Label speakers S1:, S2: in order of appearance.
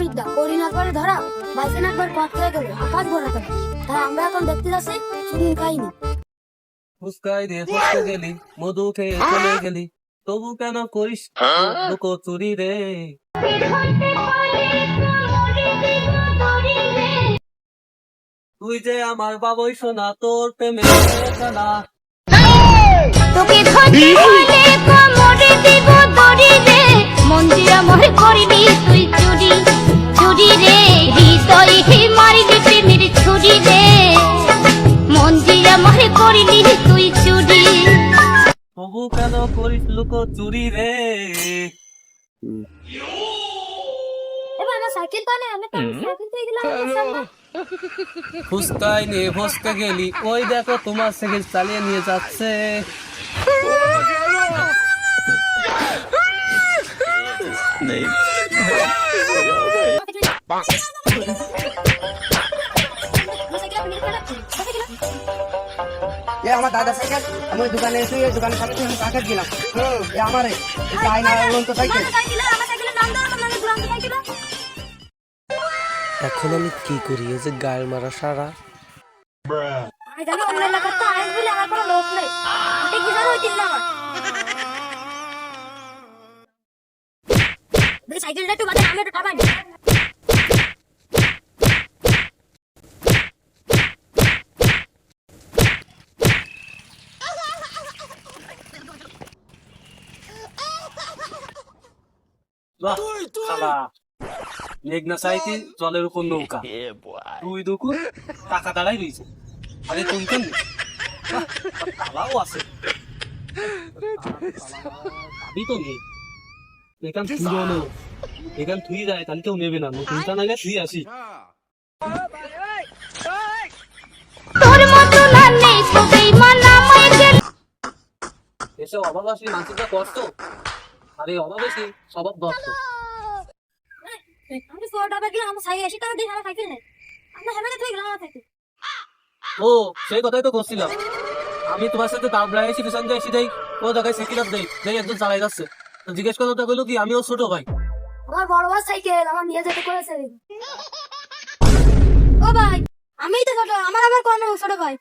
S1: বিদ্যা করিন একবার ধরা বাইসেন একবার পথ হয়ে গেল আকাশ ভরাতে তাই আমরা এখন দেখতে যাচ্ছি চুরির কাহিনী।
S2: ফুসকাই দিয়ে ফসকে গেলি, মধু খেয়ে চলে গেলি, তবু কেন করিস লুকো চুরি রে? তুই যে আমার বাবই সোনা, তোর প্রেমে খেলা।
S3: তোকে ধরতে হলে কোমরে দিব দড়ি রে, মন্দিরা মোহে করবি তুই চুরি চুরি রে, হৃদয়ে মারিবি প্রেমের ছুরি রে, মন্দিরা মোহে করবি তুই চুরি।
S2: তবু কেন করিস লুকো চুরি রে?
S1: এবার আমার সাইকেল পানে আমি তো সাইকেল থেকে গেলাম
S2: ফুসকাই নিয়ে ফসকে গেলি, ওই দেখো তোমার সাইকেল চালিয়ে নিয়ে যাচ্ছে।
S4: ये আমার দাদা সাইকেল আমি ওই দোকানে এসে ওই দোকানের সামনে থেকে আমি কাকে দিলাম এ আমারে তাই না উড়ন্ত সাইকেল।
S1: আমার সাইকেলের নাম দাও না মানে দুরান্ত সাইকেল।
S5: এখন আমি কি করি? এই যে গায়ের মারা সারা
S1: আমি জানি অন্য এলাকার তো আইন বলে আমার কোনো লোক নেই ঠিক জানো ওই তিন নাম্বার এই সাইকেলটা একটু বাদে আমি একটু টাকা নিই।
S2: বাহ, শালা, মেঘনা সাইতে জলের উপর নৌকা, তুই দুকুর টাকা দাঁড়াই রয়েছে। আরে তুই কেন তালাও আছে, ভাবি তো নেই এখান তুইও নেই, এখান তুই যায় তাহলে কেউ নেবে না, নতুনটা না গেছে তুই আসি।
S3: তোর মতো না নেই সবেই মানা মাইকেল
S2: এসব অভাব আসলে মানুষের কষ্ট, আরে অভাব এসে স্বভাব দত্ত।
S1: আমি 100 টাকা গেলাম আমার সাইকেল এসে টাকা দিয়ে আমার সাইকেল নেই আমরা হেমেকে তুই গেলাম আমার সাইকেল।
S2: ও সেই কথাই তো করছিলাম, আমি তোমার সাথে দাবড়ায় এসে পিছন দিয়ে এসে দেই ও জায়গায় সাইকেল দেই দেই একজন চালাই যাচ্ছে, তো জিজ্ঞেস করতে বললো কি আমি ও ছোট ভাই।
S1: আমার বড় ভাই সাইকেল আমার নিয়ে যেতে করেছে। ও ভাই আমিই তো ছোট আমার আবার কোন ছোট ভাই।